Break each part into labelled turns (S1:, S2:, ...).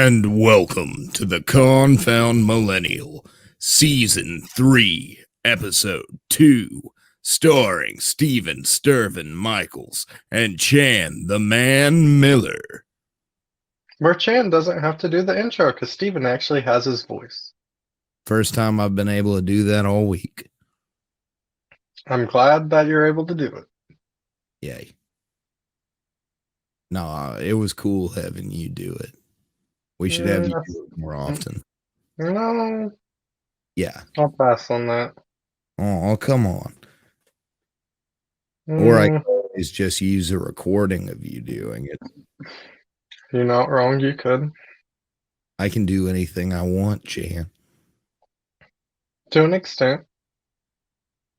S1: And welcome to the Confound Millennial, Season 3, Episode 2, starring Steven Sturvin Michaels and Chan the Man Miller.
S2: Where Chan doesn't have to do the intro because Steven actually has his voice.
S1: First time I've been able to do that all week.
S2: I'm glad that you're able to do it.
S1: Yay. No, it was cool having you do it. We should have you do it more often.
S2: No.
S1: Yeah.
S2: I'll pass on that.
S1: Oh, come on. Or I could always just use a recording of you doing it.
S2: You're not wrong, you could.
S1: I can do anything I want, Chan.
S2: To an extent.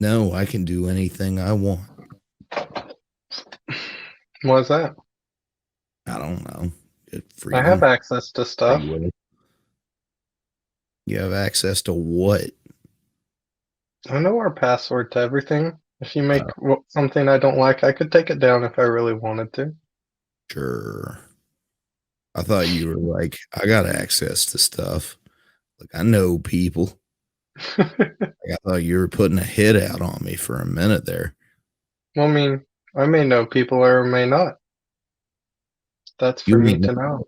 S1: No, I can do anything I want.
S2: What is that?
S1: I don't know.
S2: I have access to stuff.
S1: You have access to what?
S2: I know our password to everything. If you make something I don't like, I could take it down if I really wanted to.
S1: Sure. I thought you were like, I got access to stuff. Like, I know people. Like, I thought you were putting a hit out on me for a minute there.
S2: Well, I mean, I may know people or may not. That's for me to know.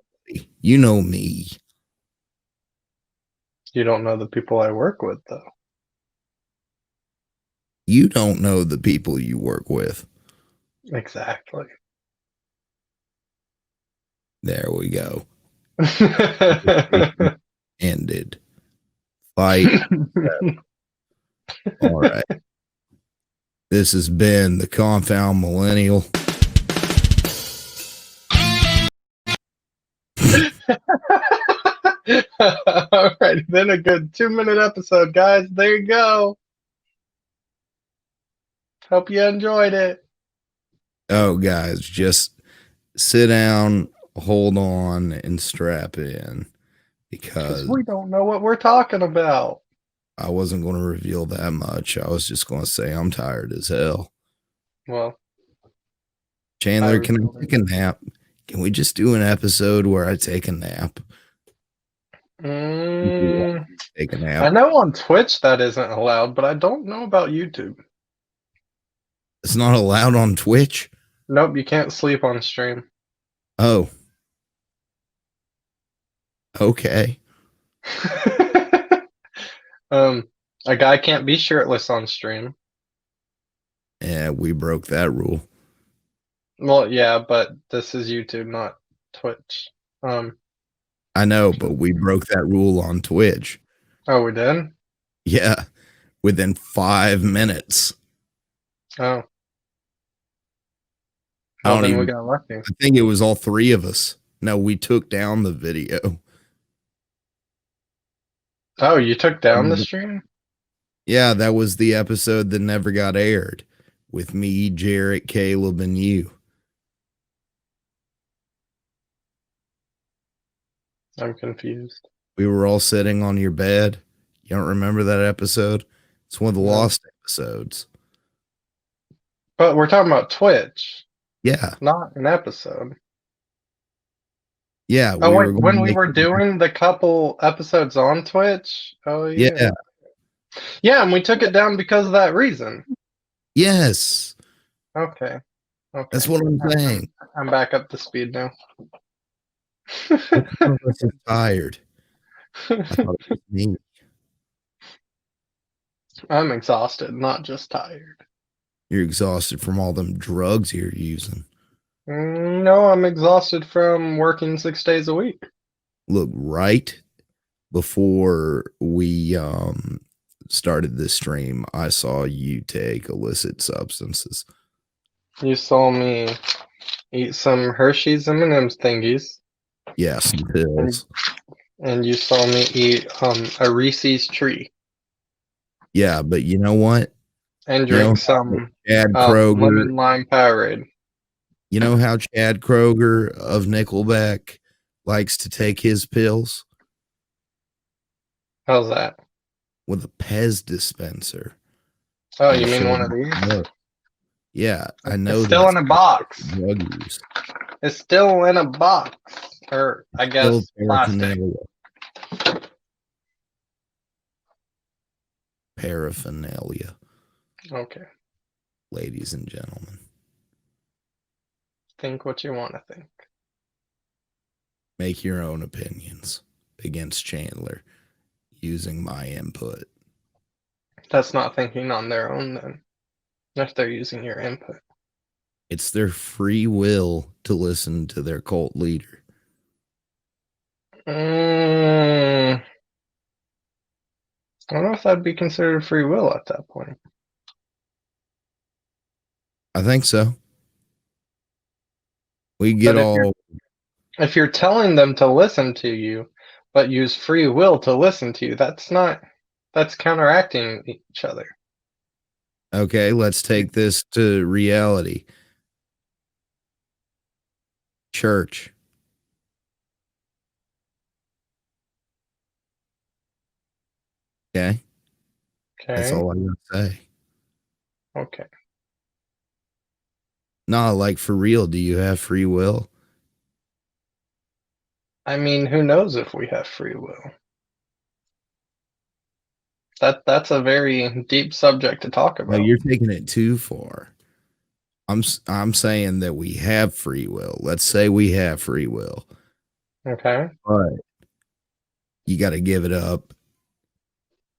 S1: You know me.
S2: You don't know the people I work with, though.
S1: You don't know the people you work with.
S2: Exactly.
S1: There we go. Ended. Fight. All right. This has been the Confound Millennial.
S2: All right, then a good 2-minute episode, guys. There you go. Hope you enjoyed it.
S1: Oh, guys, just sit down, hold on, and strap in because
S2: we don't know what we're talking about.
S1: I wasn't going to reveal that much. I was just going to say I'm tired as hell.
S2: Well,
S1: Chandler, can I take a nap? Can we just do an episode where I take a nap? Take a nap.
S2: I know on Twitch that isn't allowed, but I don't know about YouTube.
S1: It's not allowed on Twitch?
S2: Nope, you can't sleep on stream.
S1: Oh. Okay.
S2: A guy can't be shirtless on stream.
S1: Yeah, we broke that rule.
S2: Well, yeah, but this is YouTube, not Twitch.
S1: I know, but we broke that rule on Twitch.
S2: Oh, we did?
S1: Yeah, within 5 minutes.
S2: Oh. Well, then we got lucky.
S1: I think it was all three of us. No, we took down the video.
S2: Oh, you took down the stream?
S1: Yeah, that was the episode that never got aired with me, Jarrett, Caleb, and you.
S2: I'm confused.
S1: We were all sitting on your bed. You don't remember that episode? It's one of the lost episodes.
S2: But we're talking about Twitch.
S1: Yeah.
S2: Not an episode.
S1: Yeah.
S2: Oh, wait, when we were doing the couple episodes on Twitch? Oh, yeah.
S1: Yeah.
S2: Yeah, and we took it down because of that reason.
S1: Yes.
S2: Okay.
S1: That's what I'm saying.
S2: I'm back up to speed now.
S1: I'm tired. I thought it was me.
S2: I'm exhausted, not just tired.
S1: You're exhausted from all them drugs you're using.
S2: No, I'm exhausted from working 6 days a week.
S1: Look, right before we started this stream, I saw you take illicit substances.
S2: You saw me eat some Hershey's M&M's thingies.
S1: Yeah, some pills.
S2: And you saw me eat a Reese's tree.
S1: Yeah, but you know what?
S2: And drink some
S1: Chad Kroger
S2: lemon lime Powerade.
S1: You know how Chad Kroger of Nickelback likes to take his pills?
S2: How's that?
S1: With a Pez dispenser.
S2: Oh, you mean one of these?
S1: Yeah, I know.
S2: It's still in a box.
S1: Drug use.
S2: It's still in a box. Or I
S1: Still
S2: guess plastic.
S1: paraphernalia. Paraphernalia,
S2: Okay.
S1: ladies and gentlemen.
S2: Think what you want to think.
S1: Make your own opinions against Chandler using my input.
S2: That's not thinking on their own then, if they're using your input.
S1: It's their free will to listen to their cult leader.
S2: I don't know if that'd be considered free will at that point.
S1: I think so. We get
S2: But
S1: all
S2: if you're telling them to listen to you, but use free will to listen to you, that's counteracting each other.
S1: okay. Let's take this to reality. Church. Okay. That's
S2: Okay.
S1: all I gotta say.
S2: Okay.
S1: Nah, like for real, do you have free will?
S2: I mean, who knows if we have free will? That's a very deep subject to talk
S1: No,
S2: about.
S1: you're taking it too far. I'm saying that we have free will. Let's say we have free will,
S2: Okay.
S1: but you got to give it up.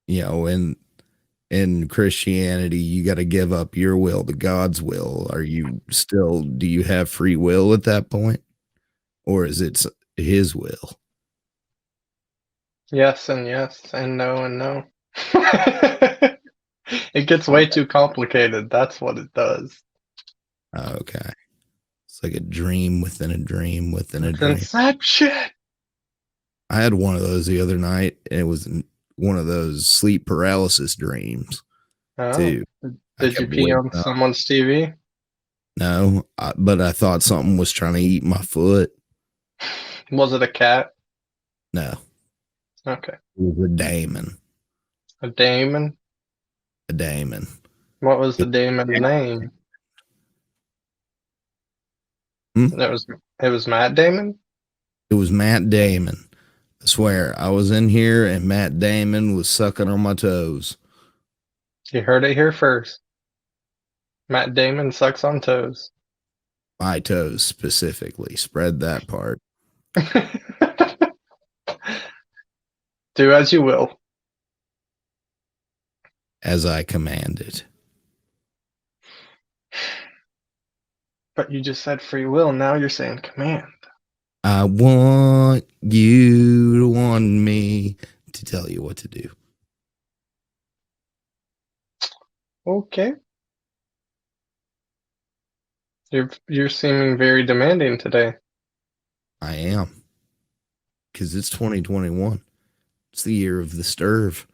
S1: You know, in Christianity, you got to give up your will to God's will. Are you still? Do you have free will at that point, or is it His will?
S2: Yes and yes and no and no. It gets way
S1: Okay.
S2: too complicated. That's what it does.
S1: Okay. It's like a dream within a dream within a
S2: It's
S1: dream.
S2: inception.
S1: I had one of those the other night, and it was one of those sleep paralysis dreams
S2: Oh,
S1: too. I
S2: did you
S1: kept
S2: pee
S1: waking
S2: on
S1: up.
S2: someone's TV?
S1: No, but I thought something was trying to eat my foot.
S2: Was it a cat?
S1: No,
S2: Okay.
S1: it was a daemon.
S2: A daemon?
S1: A daemon.
S2: What was the
S1: It,
S2: daemon's name?
S1: hmm?
S2: It was Matt Damon?
S1: It was Matt Damon. I swear, I was in here and Matt Damon was sucking on my toes.
S2: You heard it here first. Matt Damon sucks on toes.
S1: My toes specifically. Spread that part
S2: Do as you will.
S1: as I commanded.
S2: But you just said free will, now you're saying command.
S1: I want you to want me to tell you what to do.
S2: Okay. You're seeming very demanding today.
S1: I am. Because it's 2021. It's the year of the sturve.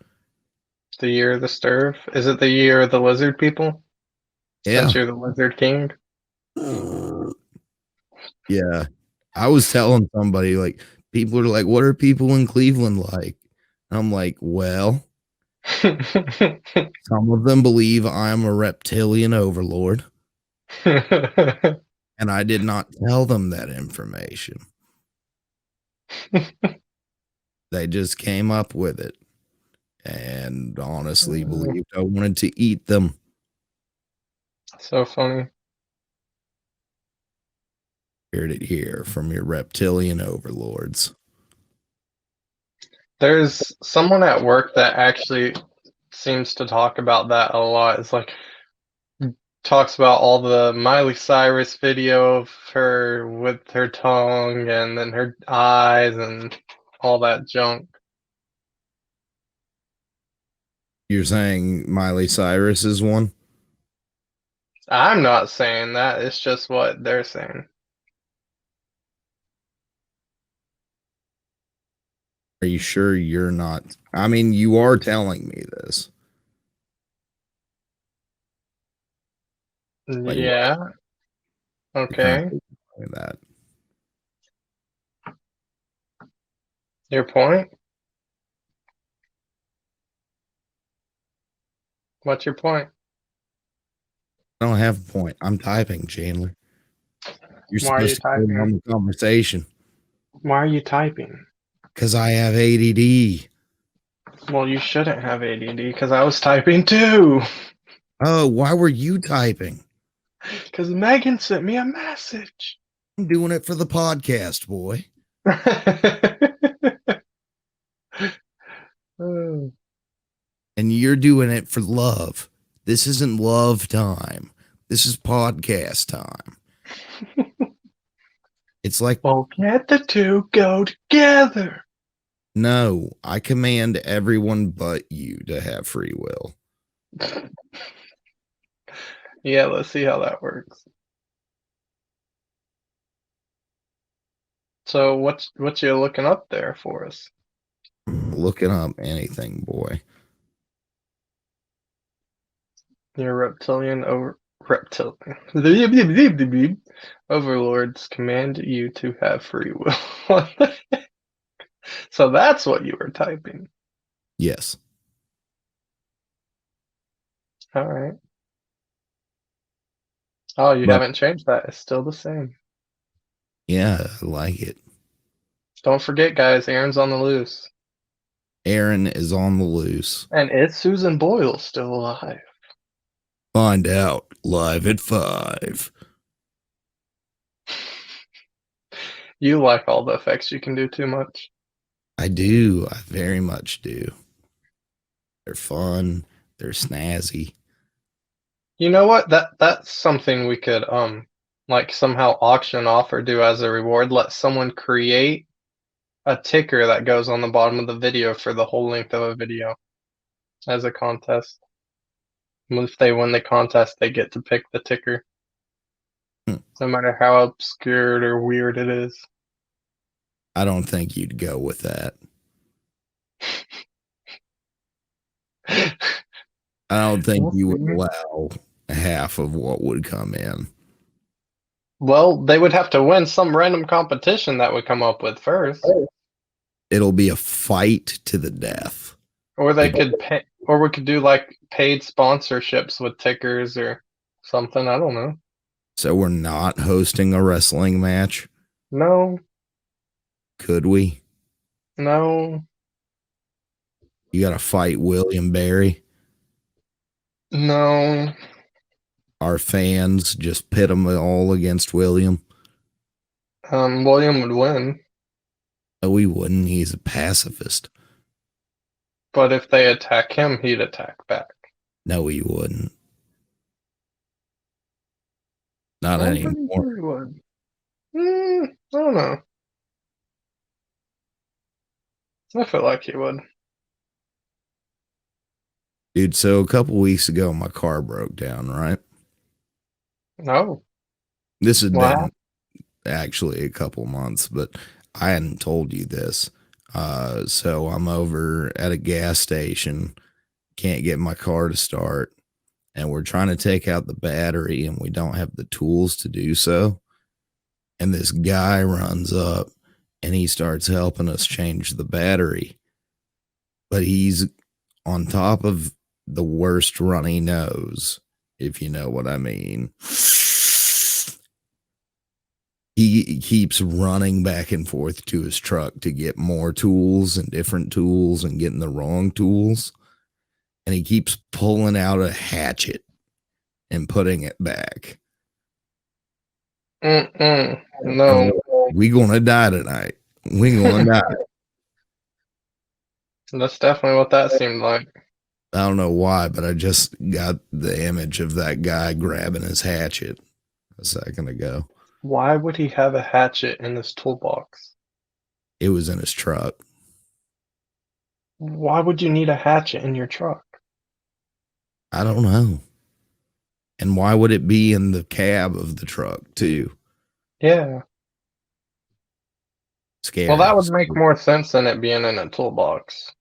S2: The year of the sturve? Is it the year of the lizard people?
S1: Yeah.
S2: Since you're the lizard king?
S1: Yeah. I was telling somebody, like, people are like, what are people in Cleveland like? And I'm like, well, some of them believe I'm a reptilian overlord, and I did not tell them that information. They just came up with it and honestly believed I wanted to eat them.
S2: So funny.
S1: Heard it here from your reptilian overlords.
S2: There's someone at work that actually seems to talk about that a lot. It's like talks about all the Miley Cyrus video of her with her tongue and then her eyes and all that junk.
S1: You're saying Miley Cyrus is one?
S2: I'm not saying that. It's just what they're saying.
S1: Are you sure you're not? I mean, you are telling me this. Like, what?
S2: Yeah.
S1: You're kind
S2: Okay.
S1: of telling me that.
S2: Your point? What's your point?
S1: I don't have a point. I'm typing, Chandler. You're
S2: Why are you
S1: supposed to carry
S2: typing?
S1: on the conversation.
S2: Why are you typing?
S1: Because I have ADD.
S2: Well, you shouldn't have ADD because I was typing too.
S1: Oh, why were you typing?
S2: Because Megan sent me a message.
S1: I'm doing it for the podcast, boy. And you're doing it for love. This isn't love time. This is podcast time. It's like,
S2: well, can't the two go together?
S1: no, I command everyone but you to have free will.
S2: Yeah, let's see how that works. So what you looking up there for us?
S1: Looking up anything, boy.
S2: Your reptilian overlords command you to have free will. So that's what you were typing.
S1: Yes.
S2: All right. Oh, you
S1: But
S2: haven't changed that. It's still the same.
S1: yeah, I like it.
S2: Don't forget, guys, Aaron's on the loose.
S1: Aaron is on the loose.
S2: And is Susan Boyle still alive?
S1: Find out live at 5.
S2: You like all the effects you can do too much.
S1: I do. I very much do. They're fun. They're snazzy.
S2: You know what? That's something we could like somehow auction off or do as a reward. Let someone create a ticker that goes on the bottom of the video for the whole length of a video as a contest. And if they win the contest, they get to pick the ticker, no matter how obscure or weird it is.
S1: I don't think you'd go with that. I don't think you would allow half of what would come in.
S2: Well, they would have to win some random competition that would come up with first.
S1: It'll be a fight to the death.
S2: Or they could pay, or we could do like paid sponsorships with tickers or something. I don't know.
S1: So we're not hosting a wrestling match?
S2: No,
S1: Could we?
S2: no,
S1: You got to fight William Barry.
S2: no.
S1: Our fans just pit them all against William.
S2: William would win,
S1: No, he wouldn't. He's a pacifist.
S2: but if they attack him, he'd attack back.
S1: No, he wouldn't. Not
S2: I'm pretty
S1: anymore.
S2: sure he would. I don't know. I feel like he would.
S1: Dude, so a couple weeks ago, my car broke down, right?
S2: No.
S1: This had
S2: Wow.
S1: been actually a couple months, but I hadn't told you this. So I'm over at a gas station, can't get my car to start, and we're trying to take out the battery, and we don't have the tools to do so. And this guy runs up, and he starts helping us change the battery. But he's on top of the worst runny nose, if you know what I mean. He keeps running back and forth to his truck to get more tools and different tools and getting the wrong tools. And he keeps pulling out a hatchet and putting it back.
S2: No.
S1: We gonna die tonight. We gonna die.
S2: That's definitely what that seemed like.
S1: I don't know why, but I just got the image of that guy grabbing his hatchet a second ago.
S2: Why would he have a hatchet in his toolbox?
S1: It was in his truck.
S2: Why would you need a hatchet in your truck?
S1: I don't know. And why would it be in the cab of the truck too?
S2: Yeah.
S1: Scary.
S2: Well, that would make more sense than it being in a toolbox.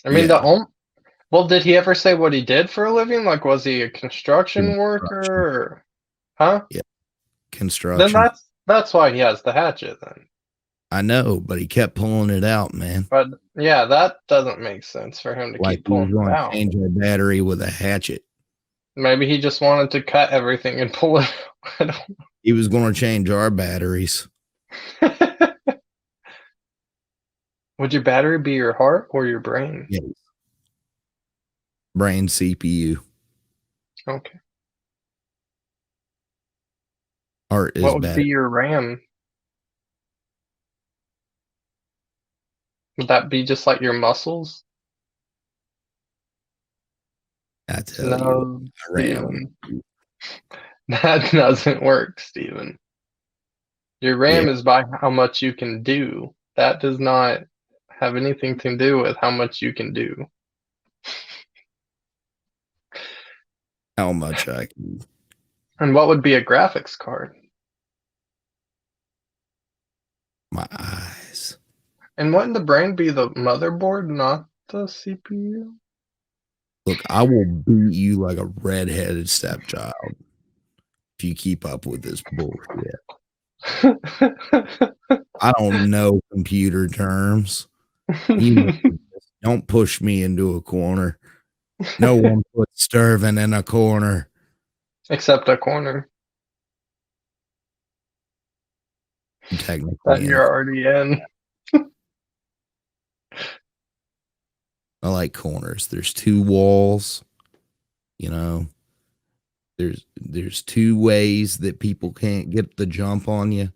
S2: I mean,
S1: Yeah.
S2: well, did he ever say what he did for a living? Like, was he a construction worker? Or, huh?
S1: Yeah. Construction.
S2: Then that's why he has the hatchet then.
S1: I know, but he kept pulling it out, man.
S2: But yeah, that doesn't make sense for him to keep pulling it out.
S1: Change our battery with a hatchet.
S2: Maybe he just wanted to cut everything and pull it out.
S1: He was going to change our batteries.
S2: Would your battery be your heart or your brain?
S1: Yeah. Brain CPU.
S2: Okay.
S1: Heart is
S2: What would be
S1: battery.
S2: your RAM? Would that be just like your muscles?
S1: I tell you what,
S2: No,
S1: I ran one.
S2: Steven. That doesn't work, Steven. Your
S1: Yeah.
S2: RAM is by how much you can do. That does not have anything to do with how much you can do.
S1: How much I can.
S2: And what would be a graphics card?
S1: My eyes.
S2: And wouldn't the brain be the motherboard, not the CPU?
S1: Look, I will beat you like a redheaded stepchild if you keep up with this bullshit. I don't know computer terms. You know, don't push me into a corner. No one puts Sturvin in a corner.
S2: Except a corner
S1: I'm
S2: that
S1: technically in a
S2: you're
S1: corner.
S2: already in.
S1: I like corners. There's two walls, you know. There's two ways that people can't get the jump on you.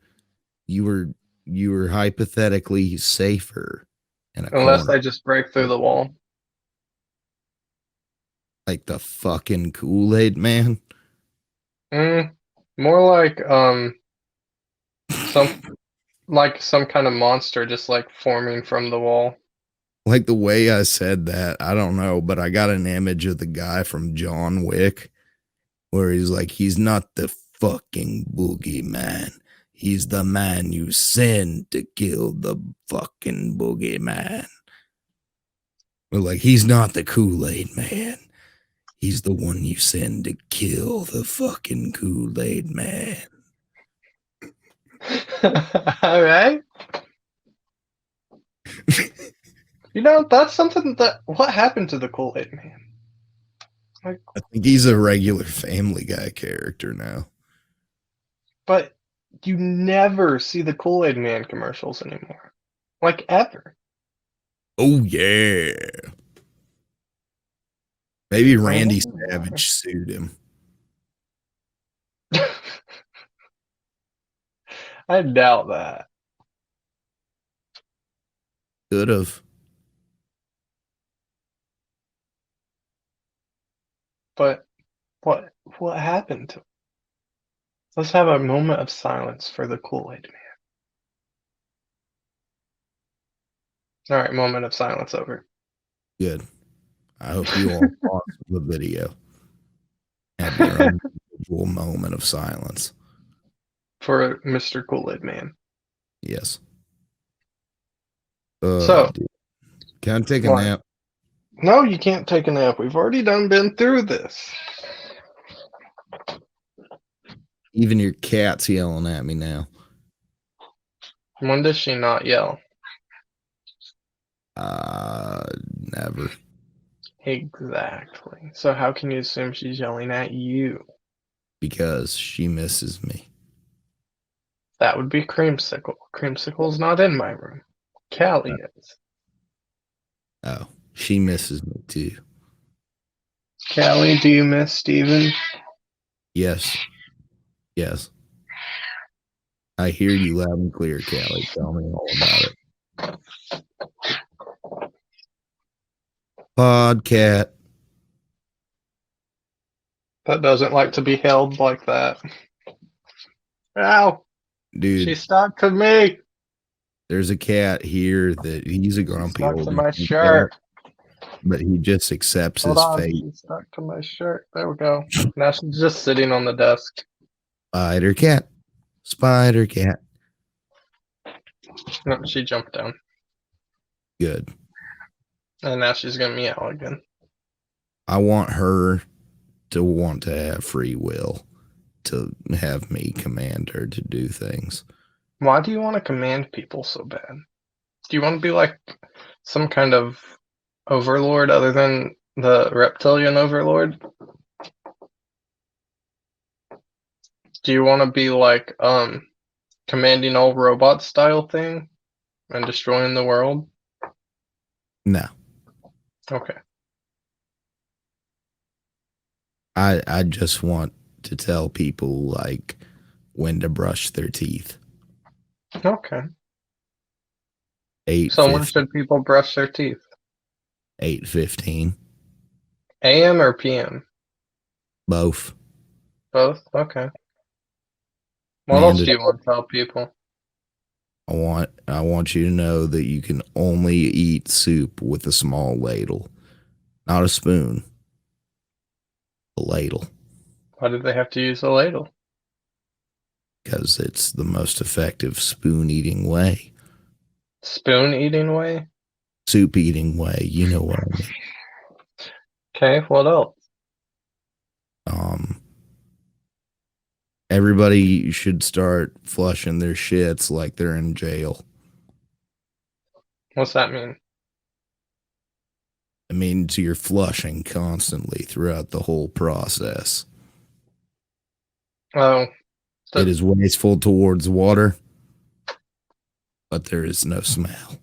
S1: You were hypothetically safer in a
S2: Unless
S1: corner.
S2: they just break through the wall.
S1: Like the fucking Kool-Aid Man.
S2: Mm, more like some some kind of monster just like forming from the wall.
S1: Like the way I said that, I don't know, but I got an image of the guy from John Wick where he's like, he's not the fucking boogeyman. He's the man you send to kill the fucking boogeyman. But like, he's not the Kool-Aid Man. He's the one you send to kill the fucking Kool-Aid Man.
S2: All right. You know, that's something that. What happened to the KoolAid Man? Like,
S1: I think he's a regular Family Guy character now.
S2: but you never see the KoolAid Man commercials anymore. Like, ever.
S1: Oh yeah. Maybe
S2: I
S1: Randy
S2: wonder why.
S1: Savage sued him.
S2: I doubt that.
S1: Could have.
S2: But what happened to him? Let's have a moment of silence for the KoolAid Man. All right, moment of silence over.
S1: Good. I hope you all pause the video. Have your own individual moment of silence.
S2: For Mr. KoolAid Man.
S1: Yes.
S2: So,
S1: Dude. Can I take a
S2: what?
S1: nap?
S2: No, you can't take a nap. We've already been through this.
S1: Even your cat's yelling at me now.
S2: When does she not yell?
S1: Never.
S2: Exactly. So how can you assume she's yelling at you?
S1: Because she misses me.
S2: That would be Creamsicle. Creamsicle's not in my room. Callie is.
S1: Oh, she misses me too.
S2: Callie, do you miss Steven?
S1: Yes. Yes. I hear you loud and clear, Callie. Tell me all about it. Podcat.
S2: That doesn't like to be held like that. Ow! She
S1: Dude,
S2: stuck to me.
S1: there's a cat here that he's a
S2: She
S1: grumpy
S2: stuck to
S1: old
S2: my
S1: man cat,
S2: shirt.
S1: but he just accepts
S2: Hold
S1: his
S2: on.
S1: fate.
S2: She stuck to my shirt. There we go. Now she's just sitting on the desk.
S1: Spider cat. Spider cat.
S2: No, she jumped down.
S1: Good.
S2: And now she's gonna meow again.
S1: I want her to want to have free will, to have me command her to do things.
S2: Why do you want to command people so bad? Do you want to be like some kind of overlord other than the reptilian overlord? Do you want to be like commanding all robot style thing and destroying the world?
S1: No,
S2: Okay.
S1: I just want to tell people like when to brush their teeth.
S2: Okay.
S1: Eight
S2: So when
S1: fifty,
S2: should people brush their teeth?
S1: 8:15,
S2: AM or PM?
S1: both.
S2: Both? Okay. What else do
S1: Mandatory.
S2: you want to tell people?
S1: I want you to know that you can only eat soup with a small ladle, not a spoon, a ladle,
S2: Why did they have to use a ladle?
S1: because it's the most effective spoon eating way,
S2: Spoon eating way?
S1: soup eating way. You know what I mean?
S2: Okay, what else?
S1: Um, Everybody should start flushing their shits like they're in jail.
S2: What's that mean?
S1: It means you're flushing constantly throughout the whole process.
S2: Oh,
S1: It
S2: the,
S1: is wasteful towards water, but there is no smell.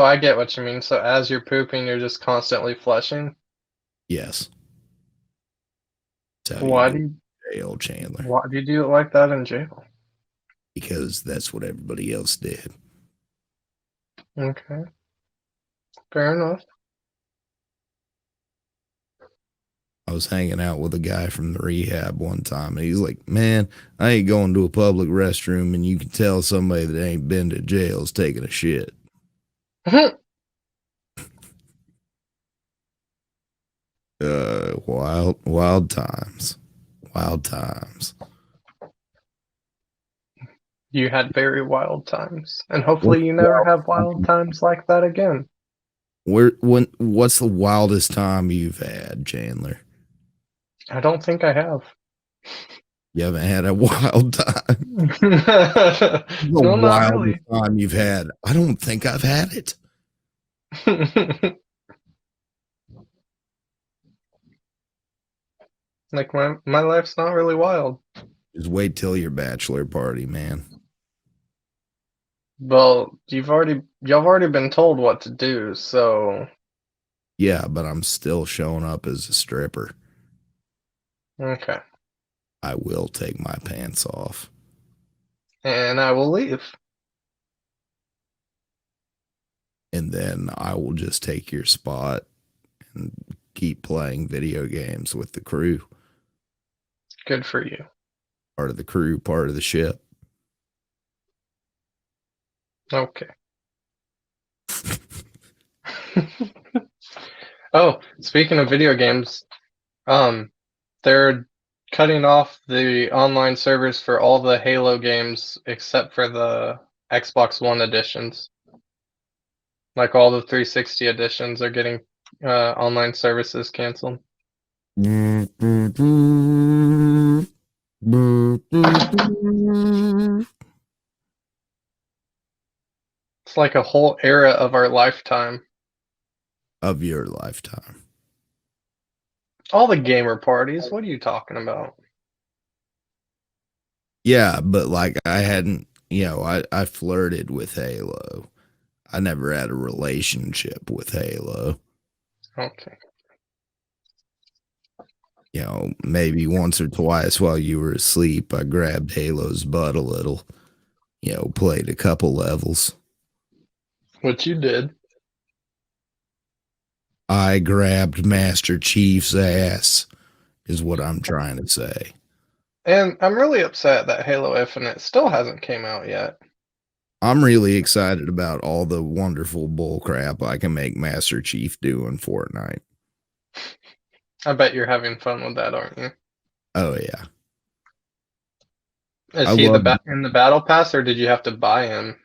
S2: I get what you mean. So as you're pooping, you're just constantly flushing?
S1: Yes, that's how you
S2: Why
S1: do
S2: do you,
S1: jail, Chandler,
S2: why do you do it like that in jail?
S1: because that's what everybody else did.
S2: Okay, fair enough.
S1: I was hanging out with a guy from the rehab one time, and he's like, "Man, I ain't going to a public restroom, and you can tell somebody that ain't been to jail is taking a shit." Wild times, wild times.
S2: You had very wild times, and hopefully
S1: What's
S2: you
S1: the
S2: never
S1: wild
S2: have wild
S1: time?
S2: times like that again.
S1: What's the wildest time you've had, Chandler?
S2: I don't think I have.
S1: You haven't had a wild time. The
S2: No, not
S1: wildest
S2: really.
S1: time you've had. I don't think I've had it.
S2: Like my life's not really wild.
S1: Just wait till your bachelor party, man.
S2: Well, y'all already been told what to do, so
S1: Yeah, but I'm still showing up as a stripper.
S2: okay.
S1: I will take my pants off.
S2: And I will leave.
S1: And then I will just take your spot and keep playing video games with the crew.
S2: Good for you.
S1: Part of the crew, part of the ship.
S2: Okay. Oh, speaking of video games, um, they're cutting off the online servers for all the Halo games except for the Xbox One editions. Like all the 360 editions are getting online services canceled. It's like a whole era of our lifetime.
S1: Of your lifetime.
S2: All the gamer parties, what are you talking about?
S1: Yeah, but like I hadn't, I flirted with Halo. I never had a relationship with Halo.
S2: Okay.
S1: Maybe once or twice while you were asleep, I grabbed Halo's butt a little, played a couple levels.
S2: What you did.
S1: I grabbed Master Chief's ass, is what I'm trying to say.
S2: And I'm really upset that Halo Infinite still hasn't came out yet.
S1: I'm really excited about all the wonderful bullcrap I can make Master Chief do in Fortnite.
S2: I bet you're having fun with that, aren't you?
S1: Oh, yeah. I
S2: Is he
S1: love
S2: in the battle pass, or did you have to buy him?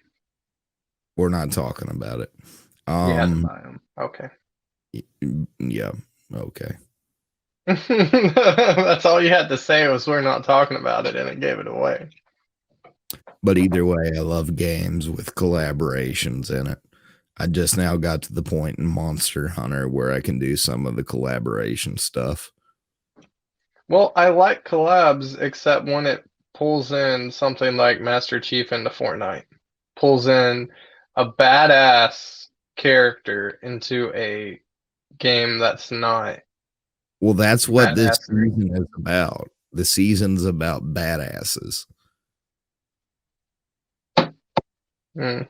S1: We're not talking about it.
S2: You had to buy him. Okay.
S1: Yeah, okay.
S2: That's all you had to say was we're not talking about it, and it gave it away.
S1: But either way, I love games with collaborations in it. I just now got to the point in Monster Hunter where I can do some of the collaboration stuff.
S2: Well, I like collabs, except when it pulls in something like Master Chief into Fortnite. Pulls in a badass character into a game that's not
S1: Well, that's what this
S2: badassery.
S1: season is about. The season's about badasses.
S2: Mm.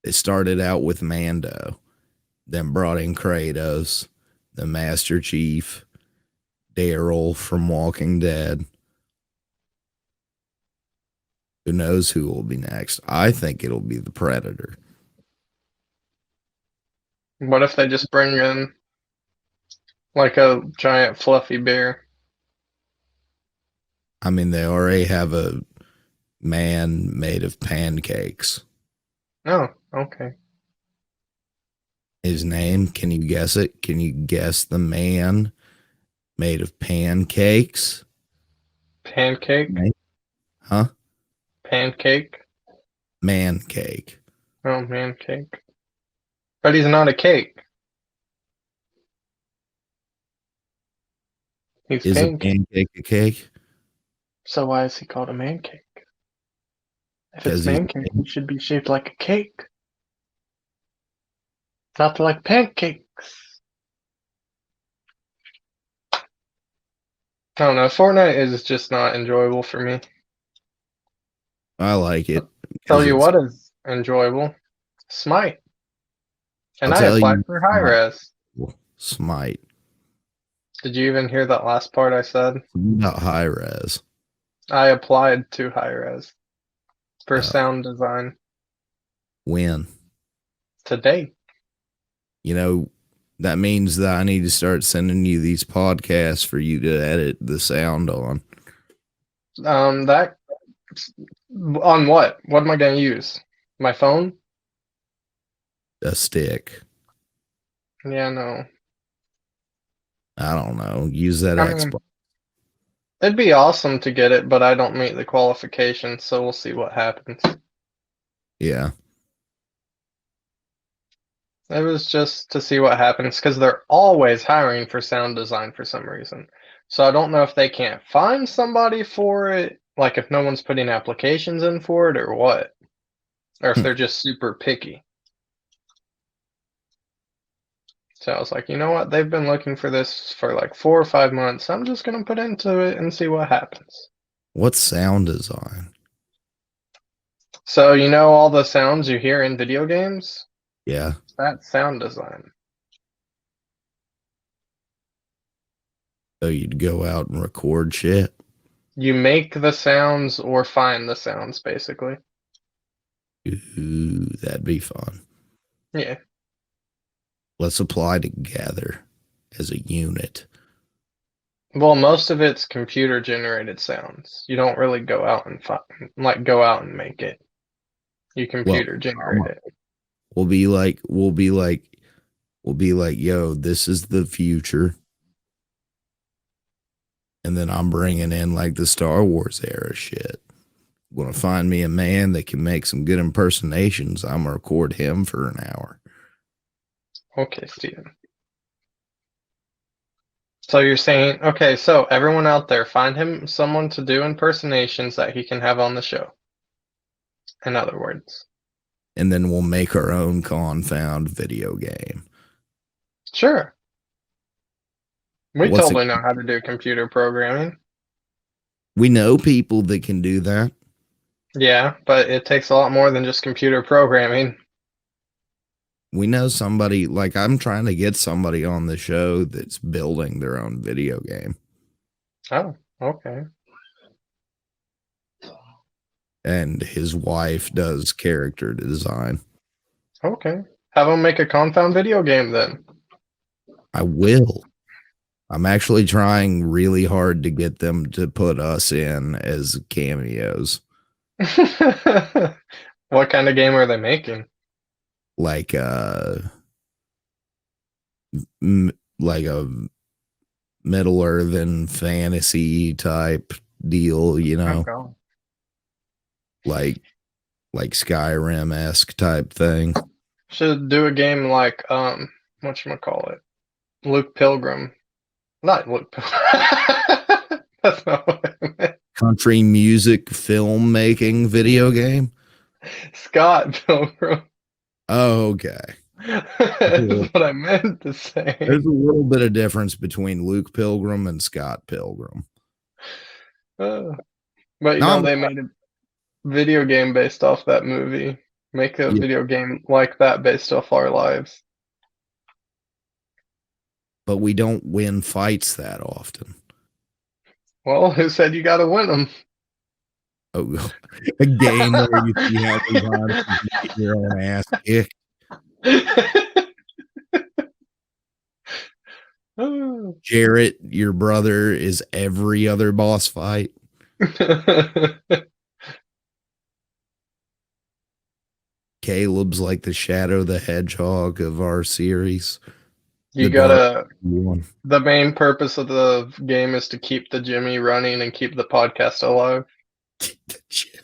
S1: It started out with Mando, then brought in Kratos, the Master Chief, Daryl from Walking Dead. Who knows who will be next? I think it'll be the Predator.
S2: What if they just bring in like a giant fluffy bear?
S1: I mean, they already have a man made of pancakes.
S2: Oh, okay.
S1: His name, can you guess it? Can you guess the man made of pancakes?
S2: Pancake?
S1: Huh?
S2: Pancake?
S1: Man cake.
S2: Oh, man, cake. But he's not a cake. He's
S1: Is a
S2: pancake.
S1: pancake a cake?
S2: So why is he called a man cake? If it's
S1: Because he's
S2: man cake, he should be shaped like a cake, not like pancakes. I don't know. Fortnite is just not enjoyable for me.
S1: I like it
S2: Tell
S1: because
S2: you
S1: it's
S2: what is enjoyable. Smite.
S1: I'll
S2: And I
S1: tell
S2: applied
S1: you
S2: for high
S1: Smite.
S2: res.
S1: Smite.
S2: Did you even hear that last part I said?
S1: Not high res.
S2: I applied to high res for
S1: Uh,
S2: sound design
S1: when
S2: today.
S1: you know that means that I need to start sending you these podcasts for you to edit the sound on
S2: That on what? What am I gonna use? My phone?
S1: a stick.
S2: Yeah, no.
S1: I don't know. Use that
S2: I
S1: Xbox.
S2: mean, it'd be awesome to get it, but I don't meet the qualifications, so we'll see what happens.
S1: Yeah.
S2: It was just to see what happens because they're always hiring for sound design for some reason. So I don't know if they can't find somebody for it, like if no one's putting applications in for it or what, or if they're just super picky. So I was like, you know what? They've been looking for this for like 4 or 5 months. I'm just gonna put into it and see what happens.
S1: What sound design?
S2: So you know all the sounds you hear in video games?
S1: Yeah.
S2: That's sound design.
S1: So you'd go out and record shit.
S2: You make the sounds or find the sounds, basically.
S1: Ooh, that'd be fun.
S2: Yeah.
S1: Let's apply together as a unit.
S2: Well, most of it's computer generated sounds. You don't really go out and go out and make it. You
S1: Well,
S2: computer
S1: um,
S2: generate it.
S1: we'll be like, yo, this is the future. And then I'm bringing in like the Star Wars era shit. Want to find me a man that can make some good impersonations? I'm gonna record him for an hour.
S2: Okay, Steven. So you're saying, okay, so everyone out there, find him someone to do impersonations that he can have on the show. In other words.
S1: And then we'll make our own Confound video game.
S2: Sure. We
S1: What's it?
S2: totally know how to do computer programming.
S1: We know people that can do that.
S2: Yeah, but it takes a lot more than just computer programming.
S1: We know somebody, like I'm trying to get somebody on the show that's building their own video game.
S2: Oh, okay.
S1: And his wife does character design.
S2: Okay. Have him make a Confound video game then.
S1: I will. I'm actually trying really hard to get them to put us in as cameos.
S2: What kind of game are they making?
S1: Like like a Middle Earthen fantasy type deal, you
S2: Oh
S1: know,
S2: god.
S1: like Skyrim esque type thing.
S2: Should do a game like whatchamacallit? Luke Pilgrim. Not Luke. That's not what I meant.
S1: Country music filmmaking video game?
S2: Scott Pilgrim.
S1: Oh, okay.
S2: That's what I meant to say.
S1: There's a little bit of difference between Luke Pilgrim and Scott Pilgrim.
S2: But you
S1: Not
S2: know, they made a video game based off that movie. Make a
S1: Yeah.
S2: video game like that based off our lives.
S1: But we don't win fights that often.
S2: Well, who said you gotta win them?
S1: Oh, a game where you see how many times you get your own ass kicked. Jarrett, your brother, is every other boss fight. Caleb's like the Shadow the Hedgehog of our series.
S2: You
S1: The
S2: gotta.
S1: one.
S2: The main purpose of the game is to keep the Jimmy running and keep the podcast alive.
S1: The Jimmy.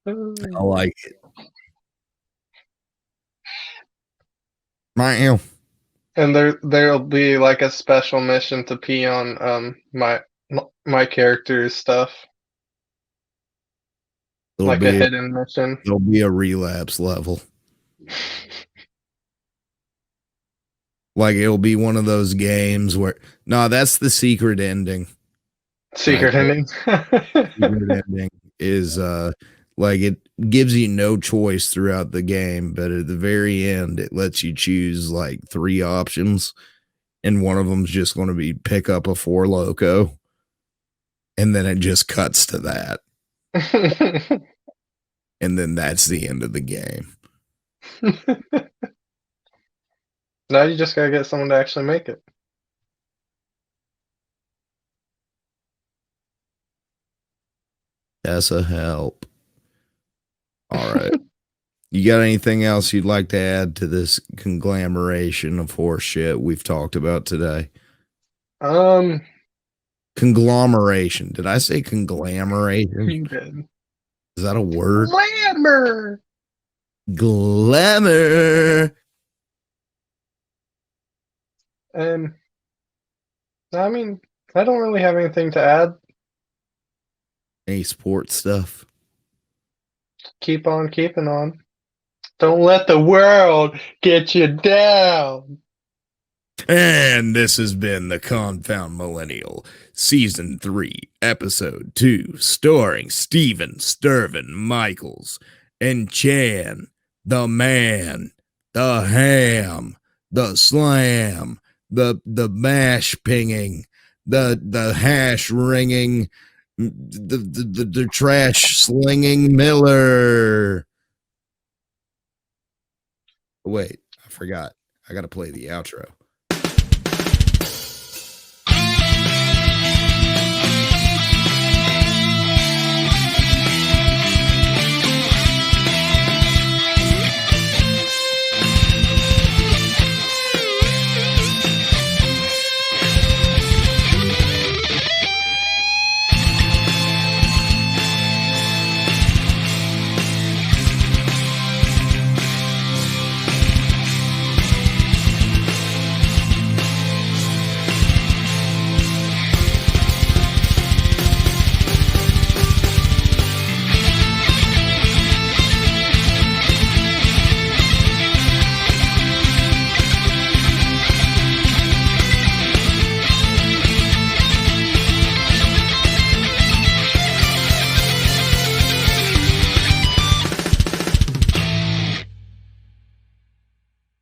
S1: I like it. Meow.
S2: And there'll be like a special mission to pee on my character's stuff.
S1: There'll
S2: Like a hidden mission.
S1: There'll be a relapse level. Like it'll be one of those games where that's the secret ending.
S2: Secret ending.
S1: Secret ending is like it gives you no choice throughout the game, but at the very end it lets you choose like 3 options, and one of them's just going to be pick up a 4 Loko, and then it just cuts to that. And then that's the end of the game.
S2: Now you just gotta get someone to actually make it.
S1: That's a help. All right. You got anything else you'd like to add to this conglomeration of horse shit we've talked about today? Conglomeration. Did I say conglomeration?
S2: You did.
S1: Is that a word?
S2: Glamour.
S1: Glamour.
S2: I mean, I don't really have anything to add.
S1: Any sports stuff?
S2: Keep on keeping on. Don't let the world get you down.
S1: And this has been the Confound Millennial, Season 3, Episode 2, starring Steven Sturvin Michaels and Chan, the man, the ham, the slam, the mash pinging, the hash ringing, the trash slinging Miller. Wait, I forgot. I got to play the outro.